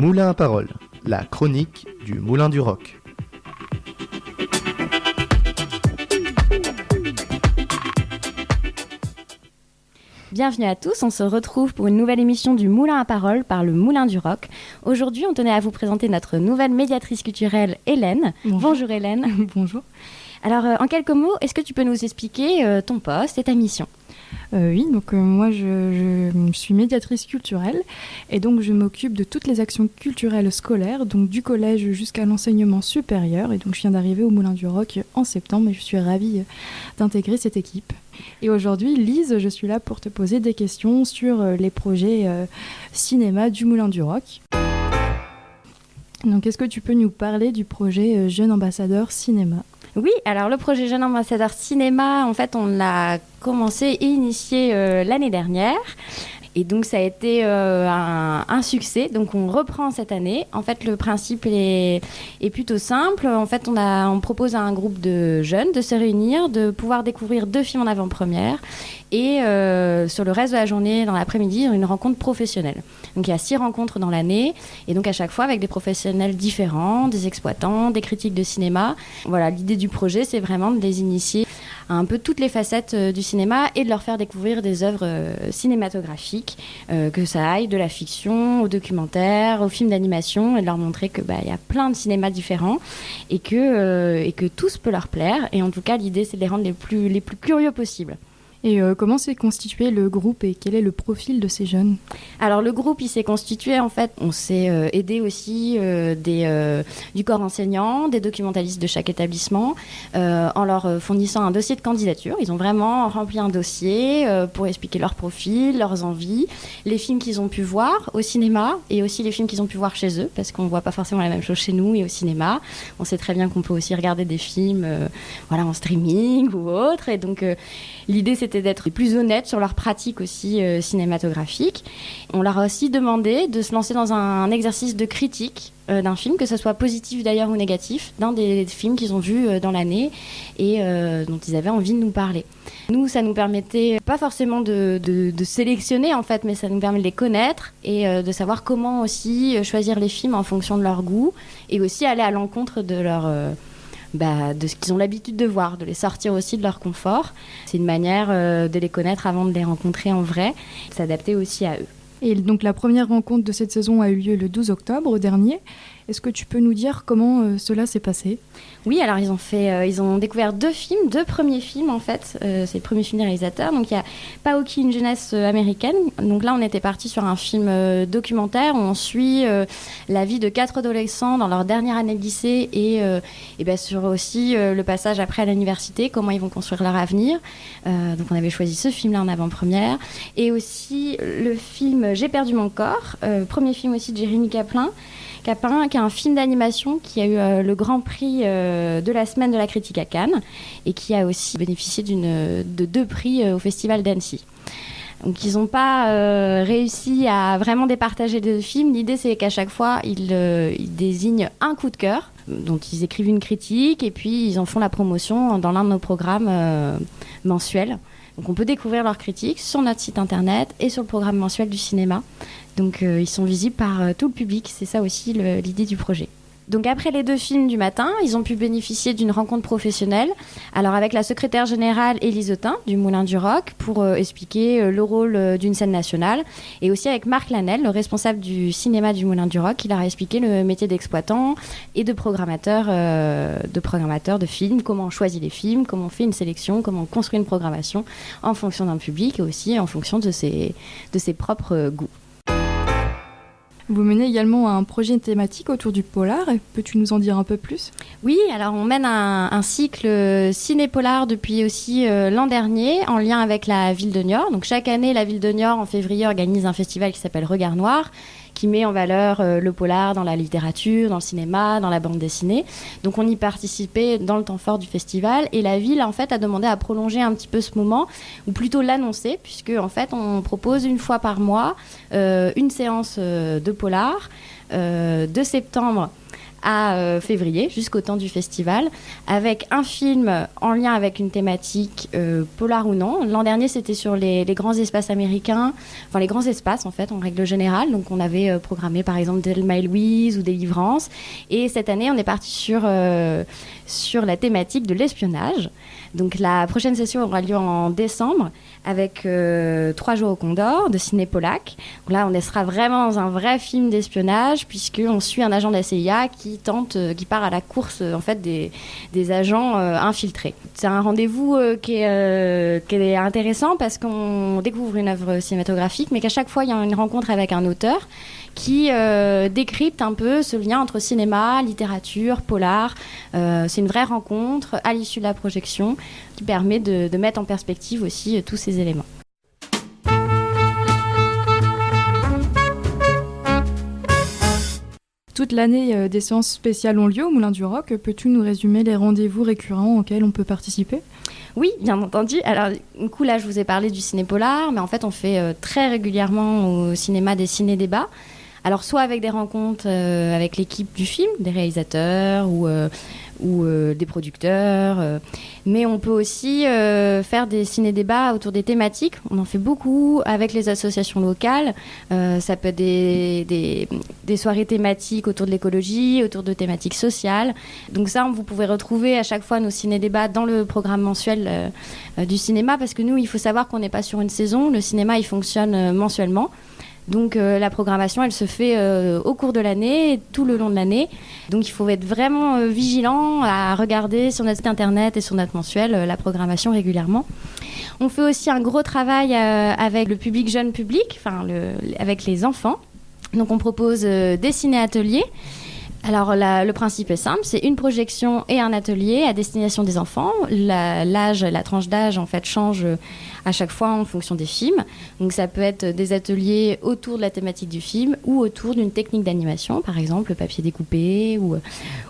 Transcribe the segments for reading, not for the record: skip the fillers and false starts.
Moulin à parole, la chronique du Moulin du Roc. Bienvenue à tous, on se retrouve pour une nouvelle émission du Moulin à parole par le Moulin du Roc. Aujourd'hui, on tenait à vous présenter notre nouvelle médiatrice culturelle, Hélène. Bonjour Hélène. Bonjour. Alors, en quelques mots, est-ce que tu peux nous expliquer ton poste et ta mission ? Oui, donc moi je suis médiatrice culturelle et donc je m'occupe de toutes les actions culturelles scolaires, donc du collège jusqu'à l'enseignement supérieur, et donc je viens d'arriver au Moulin du Roc en septembre et je suis ravie d'intégrer cette équipe. Et aujourd'hui, Lise, je suis là pour te poser des questions sur les projets cinéma du Moulin du Roc. Donc est-ce que tu peux nous parler du projet Jeune Ambassadeur Cinéma ? Oui, alors le projet Jeune Ambassadeur Cinéma, en fait, on l'a commencé et initié l'année dernière. Et donc, ça a été un succès. Donc, on reprend cette année. En fait, le principe est plutôt simple. En fait, on propose à un groupe de jeunes de se réunir, de pouvoir découvrir 2 films en avant-première. Et sur le reste de la journée, dans l'après-midi, une rencontre professionnelle. Donc, il y a 6 rencontres dans l'année. Et donc, à chaque fois, avec des professionnels différents, des exploitants, des critiques de cinéma. Voilà, l'idée du projet, c'est vraiment de les initier à un peu toutes les facettes du cinéma et de leur faire découvrir des œuvres cinématographiques, que ça aille de la fiction au documentaire, au film d'animation, et de leur montrer que y a plein de cinémas différents et que tous peut leur plaire. Et en tout cas, l'idée, c'est de les rendre les plus curieux possibles. Et comment s'est constitué le groupe et quel est le profil de ces jeunes ? Alors le groupe, il s'est constitué, en fait, on s'est aidé aussi du corps enseignant, des documentalistes de chaque établissement, en leur fournissant un dossier de candidature. Ils ont vraiment rempli un dossier pour expliquer leur profil, leurs envies, les films qu'ils ont pu voir au cinéma et aussi les films qu'ils ont pu voir chez eux, parce qu'on ne voit pas forcément la même chose chez nous et au cinéma. On sait très bien qu'on peut aussi regarder des films en streaming ou autre, et donc l'idée, c'était d'être plus honnêtes sur leur pratique aussi cinématographique. On leur a aussi demandé de se lancer dans un exercice de critique d'un film, que ce soit positif d'ailleurs ou négatif, d'un des films qu'ils ont vus dans l'année et dont ils avaient envie de nous parler. Nous, ça nous permettait pas forcément de sélectionner en fait, mais ça nous permet de les connaître et de savoir comment aussi choisir les films en fonction de leur goût et aussi aller à l'encontre de leur... de ce qu'ils ont l'habitude de voir, de les sortir aussi de leur confort. C'est une manière de les connaître avant de les rencontrer en vrai, de s'adapter aussi à eux. Et donc la première rencontre de cette saison a eu lieu le 12 octobre dernier. Est-ce que tu peux nous dire comment cela s'est passé ? Oui, alors ils ont découvert 2 premiers films en fait. C'est le premier film des réalisateurs. Donc il y a Paoki, une jeunesse américaine. Donc là, on était parti sur un film documentaire où on suit la vie de 4 adolescents dans leur dernière année de lycée et sur aussi le passage après à l'université, comment ils vont construire leur avenir. Donc on avait choisi ce film-là en avant-première. Et aussi le film J'ai perdu mon corps, premier film aussi de Jérémy Capin, qui est un film d'animation qui a eu le grand prix de la semaine de la critique à Cannes et qui a aussi bénéficié de 2 prix au Festival d'Annecy. Donc ils n'ont pas réussi à vraiment départager les 2 films. L'idée, c'est qu'à chaque fois, ils désignent un coup de cœur dont ils écrivent une critique et puis ils en font la promotion dans l'un de nos programmes mensuels. Donc on peut découvrir leurs critiques sur notre site internet et sur le programme mensuel du cinéma. Donc ils sont visibles par tout le public, c'est ça aussi l'idée du projet. Donc après les 2 films du matin, ils ont pu bénéficier d'une rencontre professionnelle. Alors avec la secrétaire générale Élise Autain du Moulin du Roc pour expliquer le rôle d'une scène nationale. Et aussi avec Marc Lanel, le responsable du cinéma du Moulin du Roc, qui leur a expliqué le métier d'exploitant et de programmateur de films, comment on choisit les films, comment on fait une sélection, comment on construit une programmation en fonction d'un public et aussi en fonction de ses propres goûts. Vous menez également un projet thématique autour du polar. Peux-tu nous en dire un peu plus ? Oui, alors on mène un cycle ciné-polar depuis aussi l'an dernier en lien avec la ville de Niort. Donc chaque année, la ville de Niort en février organise un festival qui s'appelle Regard Noir, qui met en valeur le polar dans la littérature, dans le cinéma, dans la bande dessinée. Donc on y participait dans le temps fort du festival et la ville en fait a demandé à prolonger un petit peu ce moment, ou plutôt l'annoncer, puisque en fait on propose une fois par mois une séance de polar de septembre à février, jusqu'au temps du festival, avec un film en lien avec une thématique polar ou non. L'an dernier, c'était sur les grands espaces américains, enfin les grands espaces en fait, en règle générale. Donc on avait programmé par exemple Thelma et Louise ou Délivrance. Et cette année, on est parti sur la thématique de l'espionnage. Donc la prochaine session aura lieu en décembre avec 3 jours au Condor de Ciné Pollack. Donc là, on sera vraiment dans un vrai film d'espionnage puisqu'on suit un agent de la CIA qui part à la course en fait des agents infiltrés. C'est un rendez-vous qui est intéressant parce qu'on découvre une œuvre cinématographique, mais qu'à chaque fois, il y a une rencontre avec un auteur qui décrypte un peu ce lien entre cinéma, littérature, polar. C'est une vraie rencontre à l'issue de la projection qui permet de mettre en perspective aussi tous ces éléments. Toute l'année, des séances spéciales ont lieu au Moulin du Roc. Peux-tu nous résumer les rendez-vous récurrents auxquels on peut participer ? Oui, bien entendu. Alors, du coup, là, je vous ai parlé du ciné-polar, mais en fait, on fait très régulièrement au cinéma des ciné-débats. Alors, soit avec des rencontres avec l'équipe du film, des réalisateurs ou des producteurs, mais on peut aussi faire des ciné-débats autour des thématiques. On en fait beaucoup avec les associations locales. Ça peut être des soirées thématiques autour de l'écologie, autour de thématiques sociales. Donc ça, vous pouvez retrouver à chaque fois nos ciné-débats dans le programme mensuel du cinéma, parce que nous, il faut savoir qu'on n'est pas sur une saison. Le cinéma, il fonctionne mensuellement. Donc la programmation, elle se fait au cours de l'année, tout le long de l'année. Donc il faut être vraiment vigilant à regarder sur notre site internet et sur notre mensuel la programmation régulièrement. On fait aussi un gros travail avec le public jeune public, avec les enfants. Donc on propose des ciné-ateliers. Alors le principe est simple, c'est une projection et un atelier à destination des enfants. La tranche d'âge en fait change à chaque fois en fonction des films. Donc ça peut être des ateliers autour de la thématique du film ou autour d'une technique d'animation, par exemple le papier découpé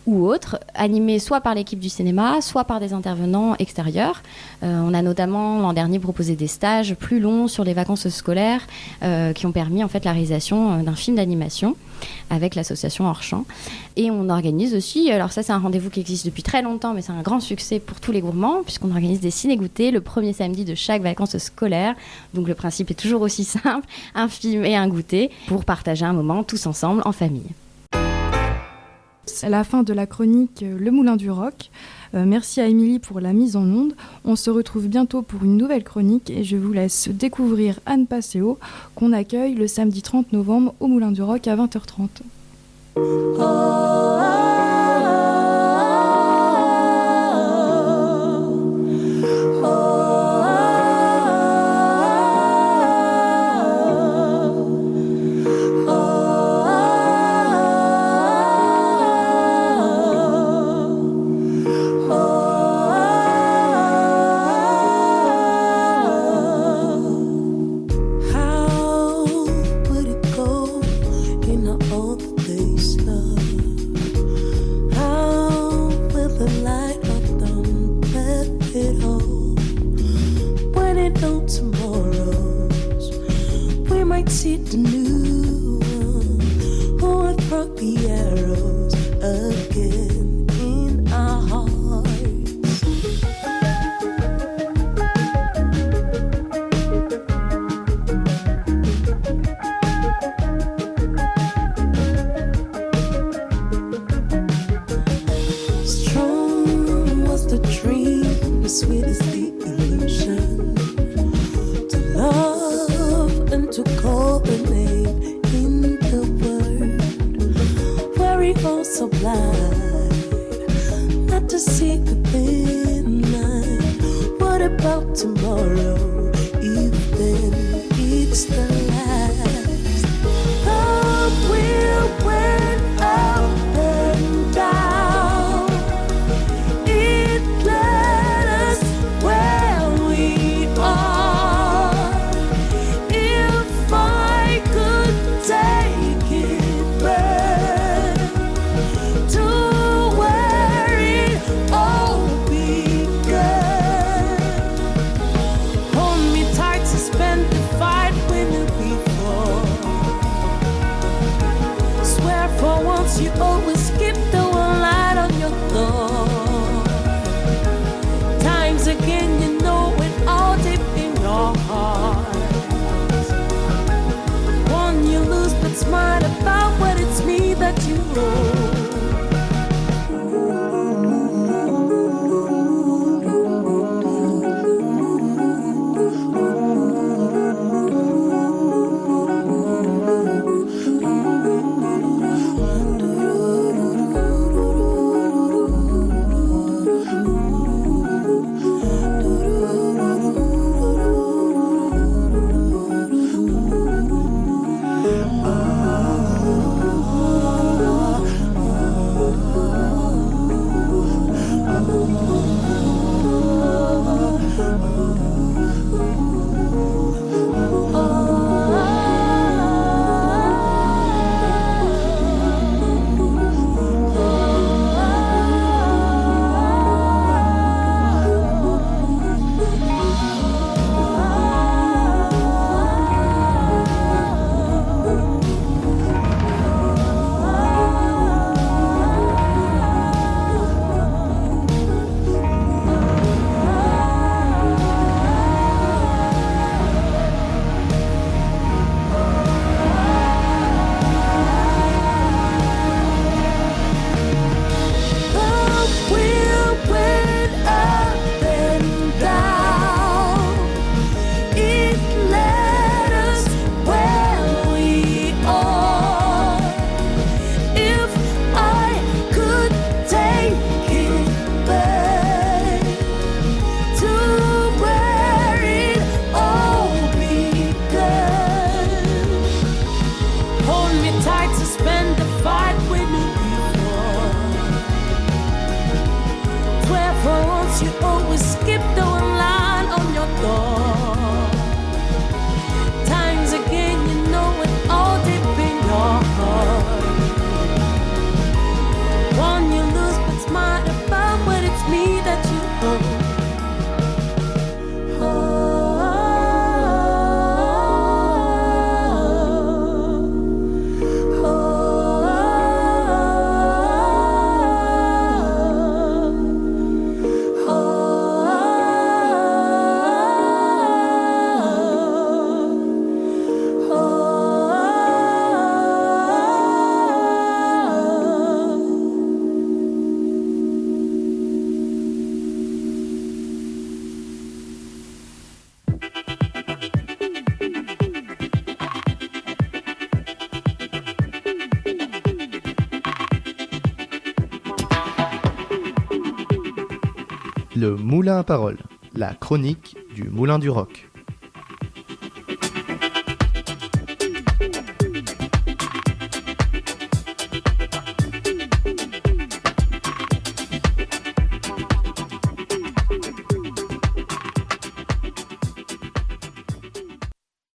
ou autre, animé soit par l'équipe du cinéma, soit par des intervenants extérieurs. On a notamment l'an dernier proposé des stages plus longs sur les vacances scolaires qui ont permis en fait la réalisation d'un film d'animation avec l'association Hors Champ. Et on organise aussi, alors ça c'est un rendez-vous qui existe depuis très longtemps, mais c'est un grand succès pour tous les gourmands, puisqu'on organise des ciné-goûters le premier samedi de chaque vacances scolaires. Donc le principe est toujours aussi simple, un film et un goûter pour partager un moment tous ensemble en famille. C'est la fin de la chronique Le Moulin du Roc. Merci à Émilie pour la mise en onde. On se retrouve bientôt pour une nouvelle chronique et je vous laisse découvrir Anne Passeo qu'on accueille le samedi 30 novembre au Moulin du Roc à 20h30. Oh Le Moulin à Parole, la chronique du Moulin du Rock.